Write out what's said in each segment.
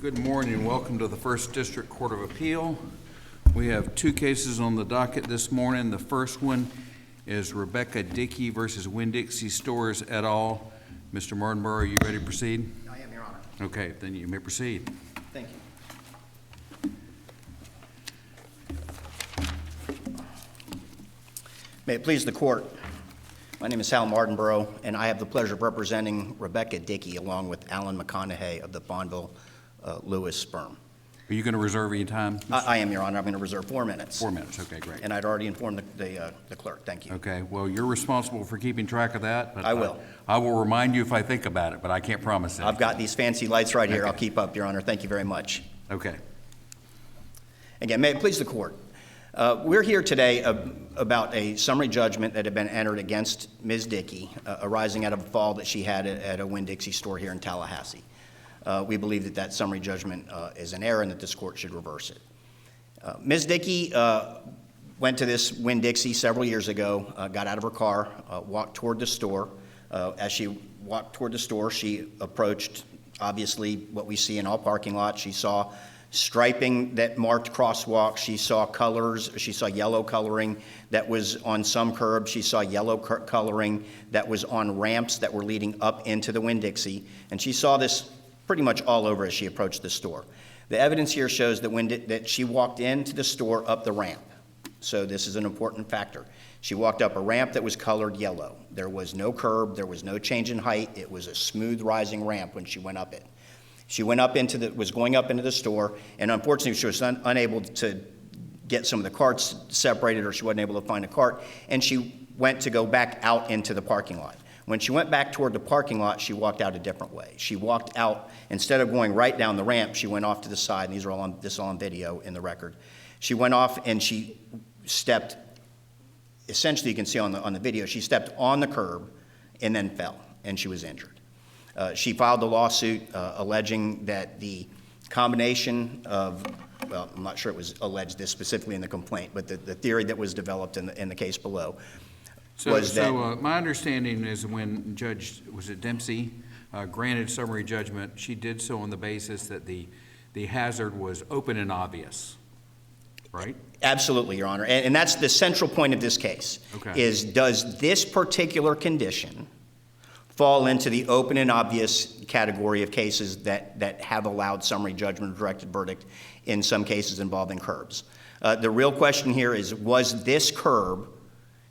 Good morning and welcome to the First District Court of Appeal. We have two cases on the docket this morning. The first one is Rebecca Dickey versus Winn-Dixie Stores et al. Mr. Martinborough, are you ready to proceed? I am, Your Honor. Okay, then you may proceed. Thank you. May it please the Court, my name is Hal Martinborough, and I have the pleasure of representing Rebecca Dickey along with Alan McConaughey of the Bonneville Lewis firm. Are you going to reserve any time? I am, Your Honor. I'm going to reserve 4 minutes. 4 minutes, okay, great. And I'd already informed the clerk. Thank you. Okay, well, you're responsible for keeping track of that. But I will. I will remind you if I think about it, but I can't promise it. I've got these fancy lights right here. Okay. I'll keep up, Your Honor. Thank you very much. Okay. Again, may it please the Court. We're here today about a summary judgment that had been entered against Ms. Dickey arising out of a fall that she had at a Winn-Dixie store here in Tallahassee. We believe that that summary judgment is an error and that this Court should reverse it. Ms. Dickey went to this Winn-Dixie several years ago, got out of her car, walked toward the store. As she walked toward the store, she approached, obviously, what we see in all parking lots. She saw striping that marked crosswalks. She saw colors. She saw yellow coloring that was on some curbs. She saw yellow coloring that was on ramps that were leading up into the Winn-Dixie. And she saw this pretty much all over as she approached the store. The evidence here shows that she walked into the store up the ramp. So this is an important factor. She walked up a ramp that was colored yellow. There was no curb. There was no change in height. It was a smooth rising ramp when she went up it. She went up was going up into the store, and unfortunately she was unable to get some of the carts separated, or she wasn't able to find a cart, and she went to go back out into the parking lot. When she went back toward the parking lot, she walked out a different way. She walked out, instead of going right down the ramp, she went off to the side, and this is all on video in the record. She went off and she stepped, essentially you can see on the video, she stepped on the curb and then fell, and she was injured. She filed a lawsuit alleging that the combination of, well, I'm not sure it was alleged this specifically in the complaint, but the theory that was developed in the case below was that... So my understanding is when Judge, was it Dempsey, granted summary judgment, she did so on the basis that the hazard was open and obvious, right? Absolutely, Your Honor. And that's the central point of this case, okay. Is does this particular condition fall into the open and obvious category of cases that have allowed summary judgment or directed verdict in some cases involving curbs? The real question here is, was this curb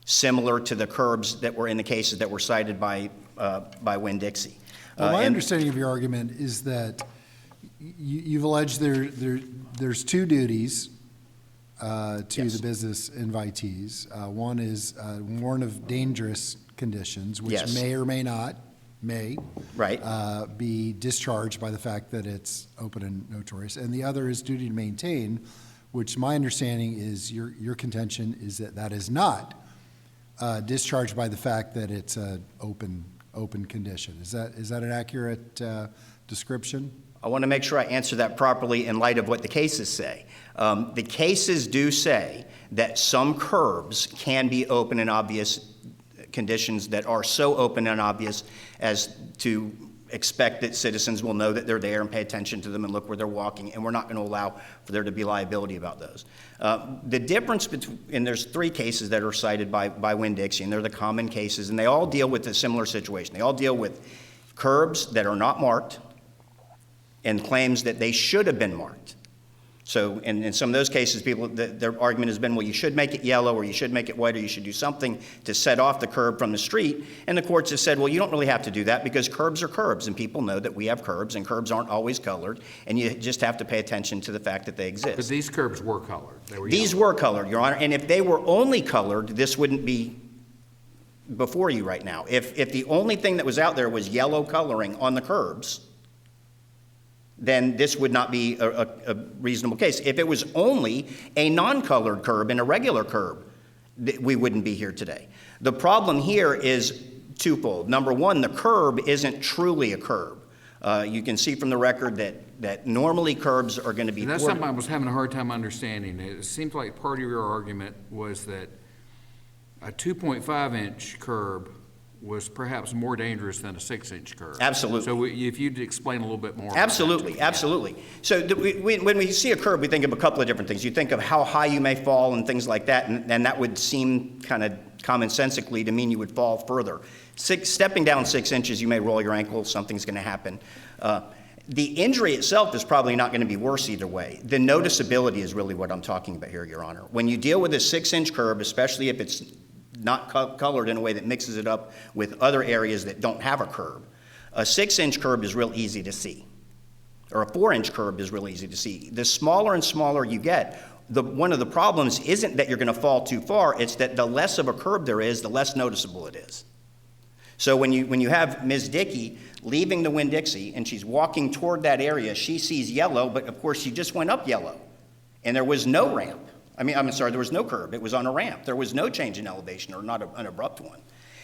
similar to the curbs that were in the cases that were cited by Winn-Dixie? Well, my understanding of your argument is that you've alleged there's two duties to Yes. the business invitees. One is warn of dangerous conditions, which Yes. may or may not, Right. be discharged by the fact that it's open and notorious. And the other is duty to maintain, which my understanding is your contention is that is not discharged by the fact that it's an open condition. Is that an accurate description? I want to make sure I answer that properly in light of what the cases say. The cases do say that some curbs can be open and obvious conditions that are so open and obvious as to expect that citizens will know that they're there and pay attention to them and look where they're walking, and we're not going to allow for there to be liability about those. The difference between, and there's three cases that are cited by Winn-Dixie, and they're the common cases, and they all deal with a similar situation. They all deal with curbs that are not marked and claims that they should have been marked. So in some of those cases, their argument has been, well, you should make it yellow, or you should make it white, or you should do something to set off the curb from the street. And the courts have said, well, you don't really have to do that because curbs are curbs, and people know that we have curbs, and curbs aren't always colored, and you just have to pay attention to the fact that they exist. But these curbs were colored. These were colored, Your Honor, and if they were only colored, this wouldn't be before you right now. If the only thing that was out there was yellow coloring on the curbs, then this would not be a reasonable case. If it was only a non-colored curb and a regular curb, we wouldn't be here today. The problem here is twofold. Number one, the curb isn't truly a curb. You can see from the record that normally curbs are going to be... And that's something I was having a hard time understanding. It seems like part of your argument was that a 2.5-inch curb was perhaps more dangerous than a 6-inch curb. Absolutely. So if you'd explain a little bit more. about that. Absolutely, absolutely. So when we see a curb, we think of a couple of different things. You think of how high you may fall and things like that, and that would seem kind of commonsensically to mean you would fall further. Stepping down 6 inches, you may roll your ankle, something's going to happen. The injury itself is probably not going to be worse either way. The noticeability is really what I'm talking about here, Your Honor. When you deal with a 6-inch curb, especially if it's not colored in a way that mixes it up with other areas that don't have a curb, a 6-inch curb is real easy to see, or a 4-inch curb is real easy to see. The smaller and smaller you get, one of the problems isn't that you're going to fall too far, it's that the less of a curb there is, the less noticeable it is. So when you have Ms. Dickey leaving the Winn-Dixie and she's walking toward that area, she sees yellow, but of course she just went up yellow, and there was no ramp. There was no curb. It was on a ramp. There was no change in elevation, or not an abrupt one.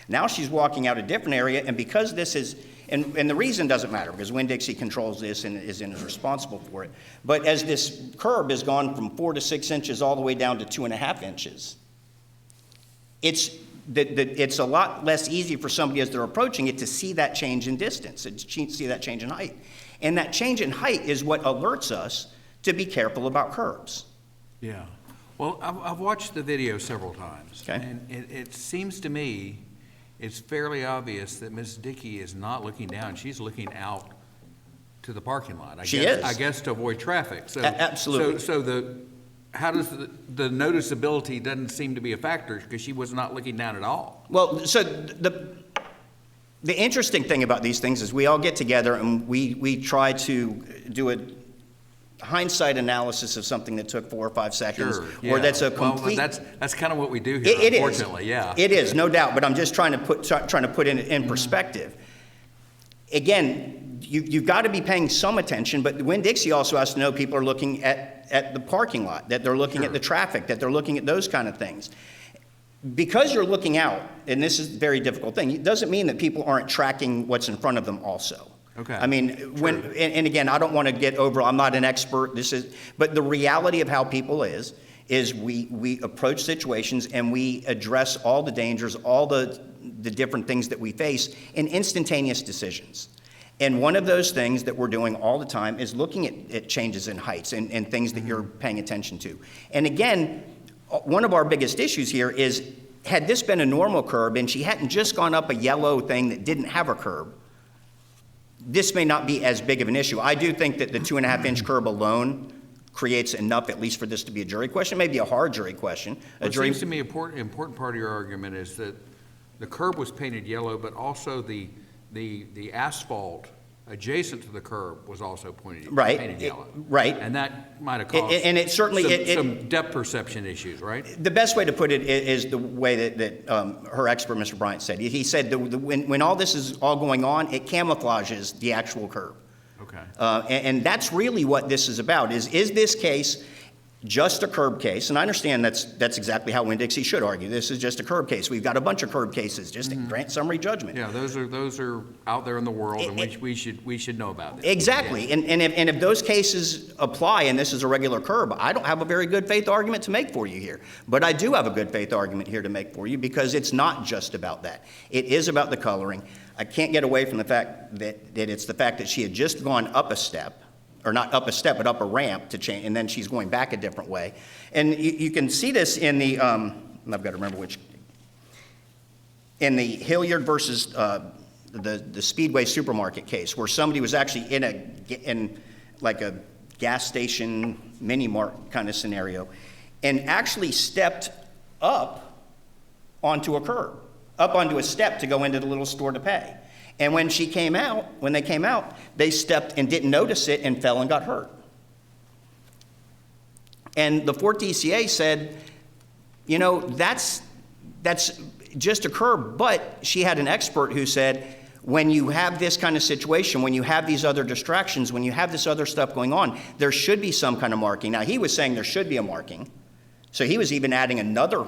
Now she's walking out a different area, and because this is, and the reason doesn't matter, because Winn-Dixie controls this and is responsible for it, but as this curb has gone from 4 to 6 inches all the way down to 2.5 inches, it's a lot less easy for somebody as they're approaching it to see that change in distance, and see that change in height. And that change in height is what alerts us to be careful about curbs. Yeah. Well, I've watched the video several times. Okay. And it seems to me it's fairly obvious that Ms. Dickey is not looking down. She's looking out to the parking lot. I guess to avoid traffic. So, Absolutely. So how does the noticeability doesn't seem to be a factor because she was not looking down at all? Well, so the interesting thing about these things is we all get together and we try to do a hindsight analysis of something that took 4 or 5 seconds, Sure, or yeah. that's a complete. Well, that's kind of what we do here, It unfortunately. is. Yeah. It is, no doubt. But I'm just trying to put it in perspective. Again, you've got to be paying some attention. But Winn-Dixie also has to know people are looking at the parking lot, that they're looking Sure. at the traffic, that they're looking at those kind of things. Because you're looking out, and this is a very difficult thing, it doesn't mean that people aren't tracking what's in front of them also. Okay. I mean, and again, I don't want to get over, I'm not an expert, but the reality of how people is we approach situations and we address all the dangers, all the different things that we face in instantaneous decisions. And one of those things that we're doing all the time is looking at changes in heights and things that you're paying attention to. And again, one of our biggest issues here is, had this been a normal curb and she hadn't just gone up a yellow thing that didn't have a curb, this may not be as big of an issue. I do think that the 2.5-inch curb alone creates enough, at least for this to be a jury question, maybe a hard jury question. It seems to me important part of your argument is that the curb was painted yellow, but also the asphalt adjacent to the curb was also painted yellow. Right. And that might have caused and it certainly some depth perception issues, right? The best way to put it is the way that her expert, Mr. Bryant, said. He said when all this is all going on, it camouflages the actual curb. Okay. And that's really what this is about. Is this case just a curb case? And I understand that's exactly how Winn-Dixie should argue. This is just a curb case. We've got a bunch of curb cases, just to grant summary judgment. Yeah, those are out there in the world, and we should know about them. Exactly. Yeah. And if those cases apply and this is a regular curb, I don't have a very good faith argument to make for you here. But I do have a good faith argument here to make for you, because it's not just about that. It is about the coloring. I can't get away from the fact that it's the fact that she had just gone up a step, or not up a step, but up a ramp to change, and then she's going back a different way. And you can see this in the, I've got to remember which, in the Hilliard versus the Speedway supermarket case, where somebody was actually in like a gas station mini mart kind of scenario, and actually stepped up onto a curb, up onto a step to go into the little store to pay. And when they came out, they stepped and didn't notice it and fell and got hurt. And the Fort DCA said, that's just a curb, but she had an expert who said, when you have this kind of situation, when you have these other distractions, when you have this other stuff going on, there should be some kind of marking. Now, he was saying there should be a marking, so he was even adding another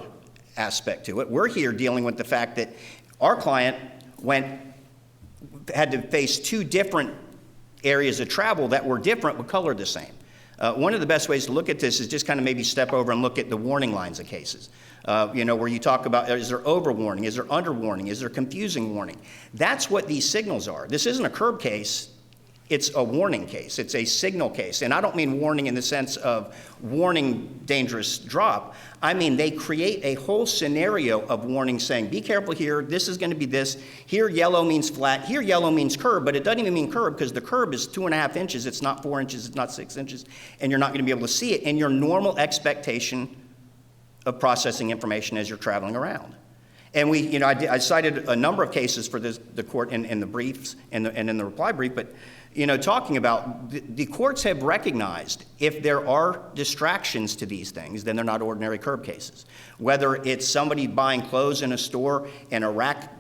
aspect to it. We're here dealing with the fact that our client had to face 2 different areas of travel that were different but colored the same. One of the best ways to look at this is just kind of maybe step over and look at the warning lines of cases. Where you talk about, is there overwarning, is there underwarning, is there confusing warning? That's what these signals are. This isn't a curb case, it's a warning case, it's a signal case. And I don't mean warning in the sense of warning dangerous drop. I mean they create a whole scenario of warning saying, be careful here, this is gonna be this, here yellow means flat, here yellow means curb, but it doesn't even mean curb because the curb is 2.5 inches, it's not 4 inches, it's not 6 inches, and you're not gonna be able to see it in your normal expectation of processing information as you're traveling around. And I cited a number of cases for the court in the briefs and in the reply brief, but talking about the courts have recognized if there are distractions to these things, then they're not ordinary curb cases. Whether it's somebody buying clothes in a store and a rack,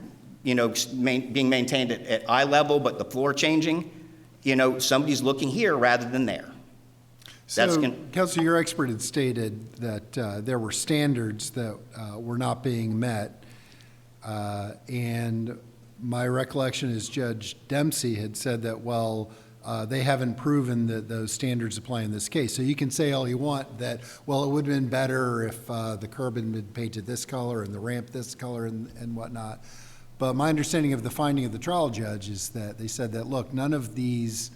being maintained at eye level, but the floor changing, somebody's looking here rather than there. So, Counselor, your expert had stated that there were standards that were not being met, and my recollection is Judge Dempsey had said that, they haven't proven that those standards apply in this case. So you can say all you want that, it would have been better if the curb had been painted this color and the ramp this color and whatnot. But my understanding of the finding of the trial judge is that they said that, look, none of these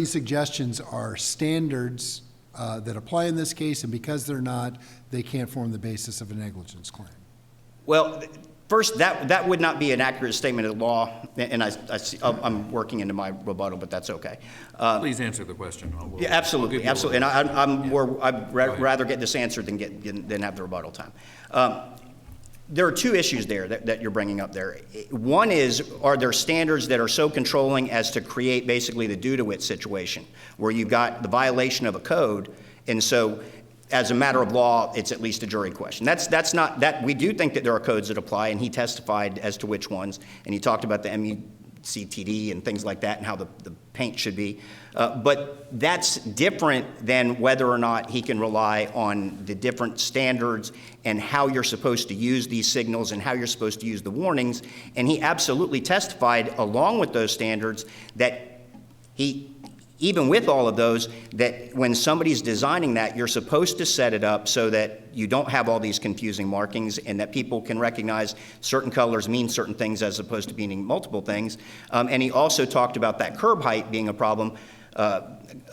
suggestions are standards that apply in this case, and because they're not, they can't form the basis of a negligence claim. Well, first, that would not be an accurate statement of the law, and I'm working into my rebuttal, but that's okay. Please answer the question. Yeah, absolutely, absolutely. And I'd rather get this answered than have the rebuttal time. There are two issues there that you're bringing up there. One is, are there standards that are so controlling as to create basically the do-to-it situation, where you've got the violation of a code, and so as a matter of law, it's at least a jury question. That's not that. We do think that there are codes that apply, and he testified as to which ones, and he talked about the MUCTD and things like that, and how the paint should be. But that's different than whether or not he can rely on the different standards and how you're supposed to use these signals and how you're supposed to use the warnings. And he absolutely testified, along with those standards, that even with all of those, that when somebody's designing that, you're supposed to set it up so that you don't have all these confusing markings and that people can recognize certain colors mean certain things as opposed to meaning multiple things. And he also talked about that curb height being a problem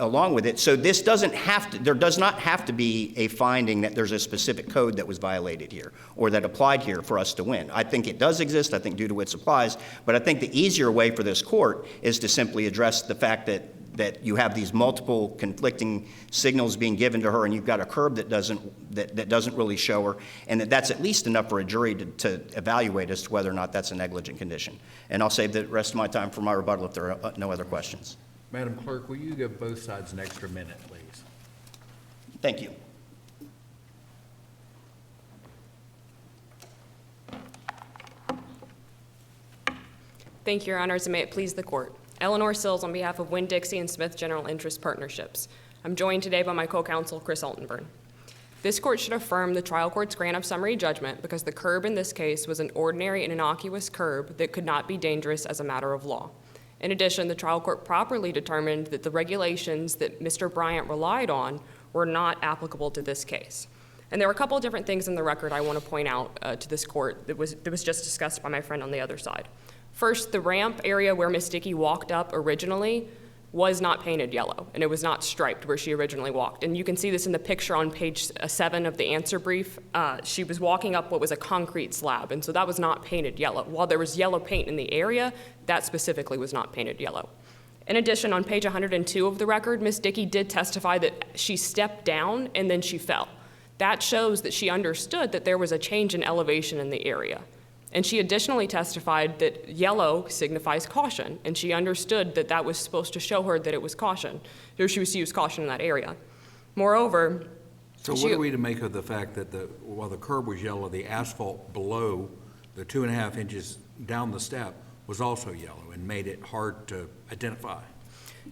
along with it. So this there does not have to be a finding that there's a specific code that was violated here or that applied here for us to win. I think it does exist. I think do-to-it applies. But I think the easier way for this court is to simply address the fact that you have these multiple conflicting signals being given to her, and you've got a curb that doesn't really show her, and that's at least enough for a jury to evaluate as to whether or not that's a negligent condition. And I'll save the rest of my time for my rebuttal if there are no other questions. Madam Clerk, will you give both sides an extra minute, please? Thank you. Thank you, Your Honors, and may it please the Court. Eleanor Sills on behalf of Winn-Dixie and Smith General Interest Partnerships. I'm joined today by my co-counsel, Chris Altenburn. This court should affirm the trial court's grant of summary judgment because the curb in this case was an ordinary and innocuous curb that could not be dangerous as a matter of law. In addition, the trial court properly determined that the regulations that Mr. Bryant relied on were not applicable to this case. And there were a couple of different things in the record I want to point out to this court that was just discussed by my friend on the other side. First, the ramp area where Ms. Dickey walked up originally was not painted yellow, and it was not striped where she originally walked. And you can see this in the picture on page 7 of the answer brief. She was walking up what was a concrete slab, and so that was not painted yellow. While there was yellow paint in the area, that specifically was not painted yellow. In addition, on page 102 of the record, Ms. Dickey did testify that she stepped down and then she fell. That shows that she understood that there was a change in elevation in the area. And she additionally testified that yellow signifies caution, and she understood that that was supposed to show her that it was caution, or she was to use caution in that area. Moreover, so what are we to make of the fact that while the curb was yellow, the asphalt below the 2.5 inches down the step was also yellow and made it hard to identify?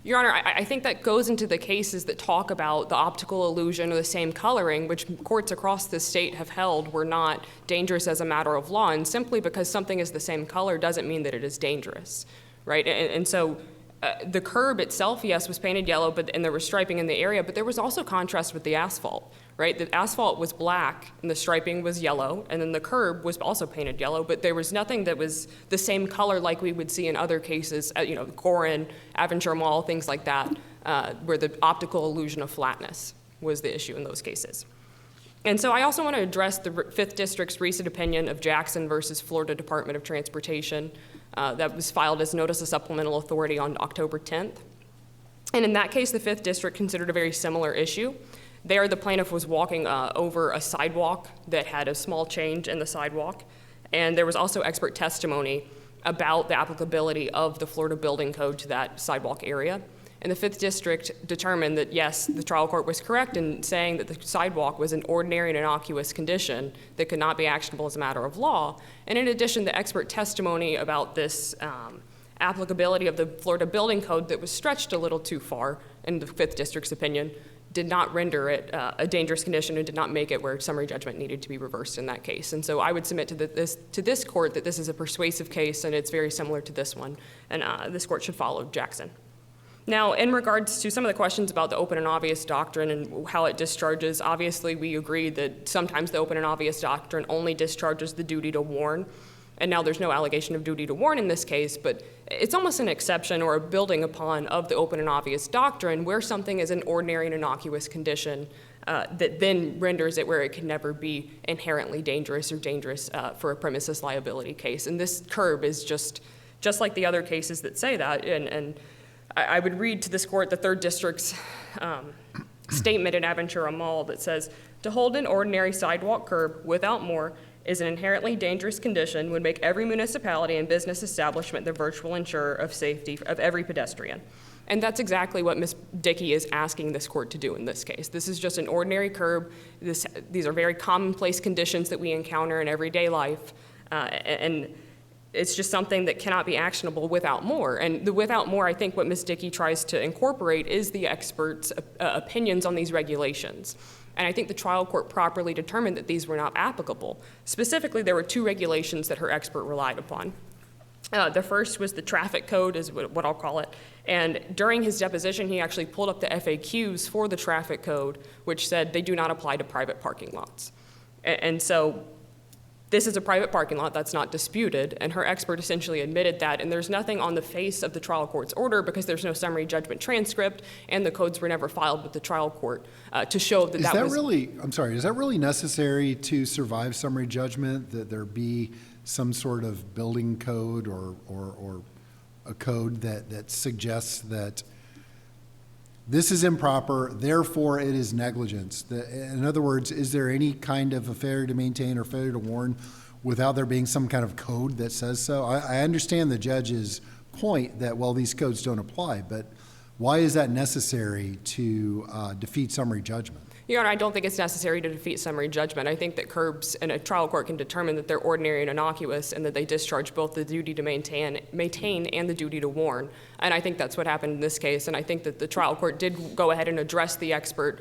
Your Honor, I think that goes into the cases that talk about the optical illusion or the same coloring, which courts across the state have held were not dangerous as a matter of law. And simply because something is the same color doesn't mean that it is dangerous, right? And so The curb itself, yes, was painted yellow, and there was striping in the area, but there was also contrast with the asphalt, right? The asphalt was black, and the striping was yellow, and then the curb was also painted yellow, but there was nothing that was the same color like we would see in other cases, Gorin, Aventura Mall, things like that, where the optical illusion of flatness was the issue in those cases. And so I also want to address the 5th District's recent opinion of Jackson versus Florida Department of Transportation that was filed as notice of supplemental authority on October 10th. And in that case, the 5th District considered a very similar issue. There, the plaintiff was walking over a sidewalk that had a small change in the sidewalk, and there was also expert testimony about the applicability of the Florida Building Code to that sidewalk area. And the 5th District determined that, yes, the trial court was correct in saying that the sidewalk was an ordinary and innocuous condition that could not be actionable as a matter of law. And in addition, the expert testimony about this applicability of the Florida Building Code that was stretched a little too far, in the 5th District's opinion, did not render it a dangerous condition and did not make it where summary judgment needed to be reversed in that case. And so I would submit to this court that this is a persuasive case and it's very similar to this one, and this court should follow Jackson. Now, in regards to some of the questions about the open and obvious doctrine and how it discharges, obviously we agree that sometimes the open and obvious doctrine only discharges the duty to warn. And now there's no allegation of duty to warn in this case, but it's almost an exception or a building upon of the open and obvious doctrine where something is an ordinary and innocuous condition that then renders it where it can never be inherently dangerous or dangerous for a premises liability case. And this curb is just like the other cases that say that. And I would read to this court the 3rd District's statement in Aventura Mall that says, to hold an ordinary sidewalk curb without more is an inherently dangerous condition would make every municipality and business establishment the virtual insurer of safety of every pedestrian. And that's exactly what Ms. Dickey is asking this court to do in this case. This is just an ordinary curb. These are very commonplace conditions that we encounter in everyday life. And it's just something that cannot be actionable without more. And the without more, I think what Ms. Dickey tries to incorporate is the experts' opinions on these regulations. And I think the trial court properly determined that these were not applicable. Specifically, there were 2 regulations that her expert relied upon. The first was the traffic code, is what I'll call it. And during his deposition, he actually pulled up the FAQs for the traffic code, which said they do not apply to private parking lots. And so this is a private parking lot, that's not disputed, and her expert essentially admitted that, and there's nothing on the face of the trial court's order because there's no summary judgment transcript, and the codes were never filed with the trial court to show that that was... Is that really necessary to survive summary judgment, that there be some sort of building code or a code that suggests that this is improper, therefore it is negligence? In other words, is there any kind of a failure to maintain or failure to warn without there being some kind of code that says so? I understand the judge's point that, well, these codes don't apply, but why is that necessary to defeat summary judgment? Your Honor, I don't think it's necessary to defeat summary judgment. I think that curbs and a trial court can determine that they're ordinary and innocuous and that they discharge both the duty to maintain and the duty to warn. And I think that's what happened in this case. And I think that the trial court did go ahead and address the expert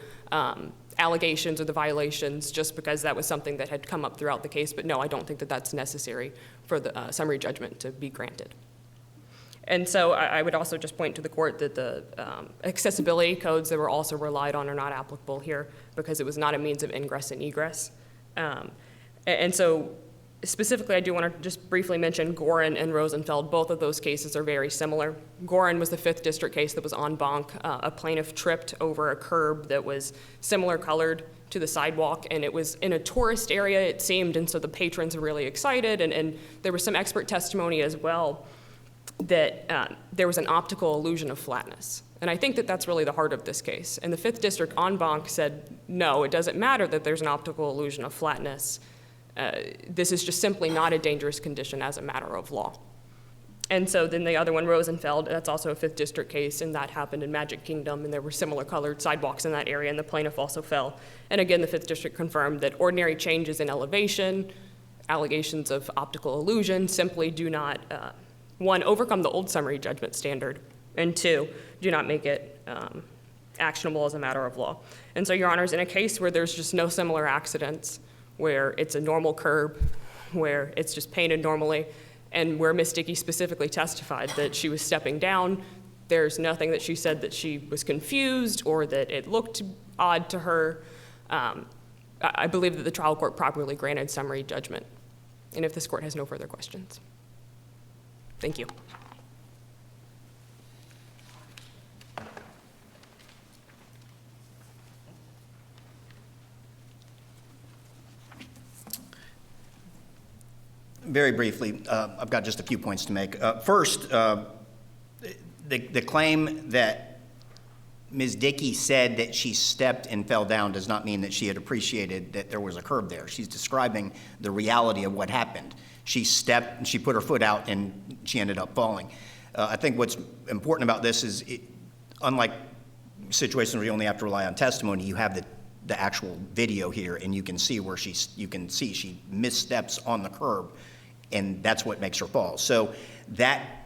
allegations or the violations just because that was something that had come up throughout the case. But no, I don't think that that's necessary for the summary judgment to be granted. And so I would also just point to the court that the accessibility codes that were also relied on are not applicable here because it was not a means of ingress and egress. And so specifically, I do want to just briefly mention Gorin and Rosenfeld. Both of those cases are very similar. Gorin was the 5th District case that was en banc. A plaintiff tripped over a curb that was similar colored to the sidewalk, and it was in a tourist area, it seemed, and so the patrons were really excited, and there was some expert testimony as well that there was an optical illusion of flatness. And I think that that's really the heart of this case. And the 5th District en banc said, no, it doesn't matter that there's an optical illusion of flatness. This is just simply not a dangerous condition as a matter of law. And so then the other one, Rosenfeld, that's also a 5th District case, and that happened in Magic Kingdom, and there were similar colored sidewalks in that area, and the plaintiff also fell. And again, the 5th District confirmed that ordinary changes in elevation, allegations of optical illusion simply do not, 1, overcome the old summary judgment standard, and 2, do not make it actionable as a matter of law. And so, Your Honors, in a case where there's just no similar accidents, where it's a normal curb, where it's just painted normally, and where Ms. Dickey specifically testified that she was stepping down There's nothing that she said that she was confused or that it looked odd to her. I believe that the trial court properly granted summary judgment. And if this court has no further questions. Thank you. Very briefly, I've got just a few points to make. First, the claim that Ms. Dickey said that she stepped and fell down does not mean that she had appreciated that there was a curb there. She's describing the reality of what happened. She stepped, and she put her foot out, and she ended up falling. I think what's important about this is, unlike situations where you only have to rely on testimony, you have the actual video here, and you can see where she missteps on the curb, and that's what makes her fall. So that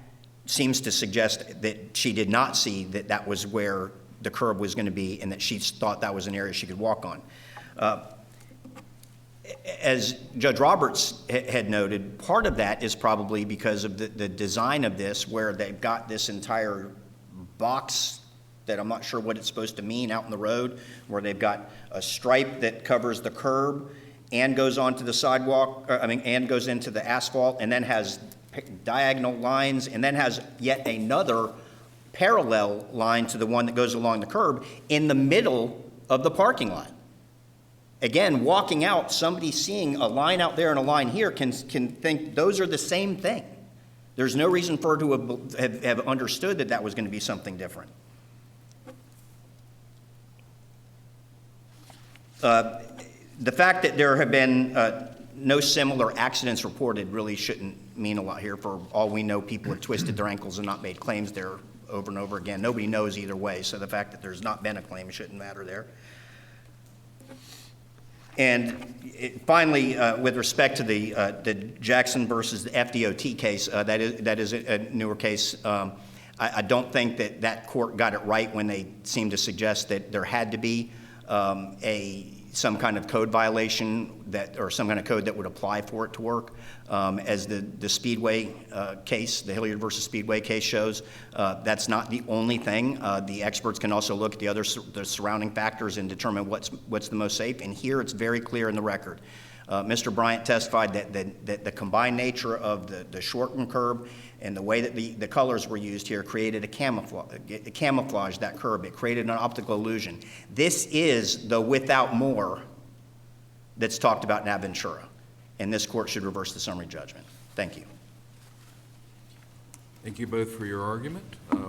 seems to suggest that she did not see that that was where the curb was going to be, and that she thought that was an area she could walk on. As Judge Roberts had noted, part of that is probably because of the design of this, where they've got this entire box that I'm not sure what it's supposed to mean out in the road, where they've got a stripe that covers the curb and goes onto the sidewalk, and goes into the asphalt, and then has diagonal lines, and then has yet another parallel line to the one that goes along the curb in the middle of the parking lot. Again, walking out, somebody seeing a line out there and a line here can think those are the same thing. There's no reason for her to have understood that that was going to be something different. The fact that there have been no similar accidents reported really shouldn't mean a lot here. For all we know, people have twisted their ankles and not made claims there over and over again. Nobody knows either way, so the fact that there's not been a claim shouldn't matter there. And finally, with respect to the Jackson versus the FDOT case, that is a newer case. I don't think that court got it right when they seemed to suggest that there had to be some kind of code violation or some kind of code that would apply for it to work. As the Speedway case, the Hilliard versus Speedway case shows, that's not the only thing. The experts can also look at the surrounding factors and determine what's the most safe. And here it's very clear in the record. Mr. Bryant testified that the combined nature of the shortened curb and the way that the colors were used here created a camouflage that curb. It created an optical illusion. This is the without more that's talked about in Aventura, and this court should reverse the summary judgment. Thank you. Thank you both for your argument.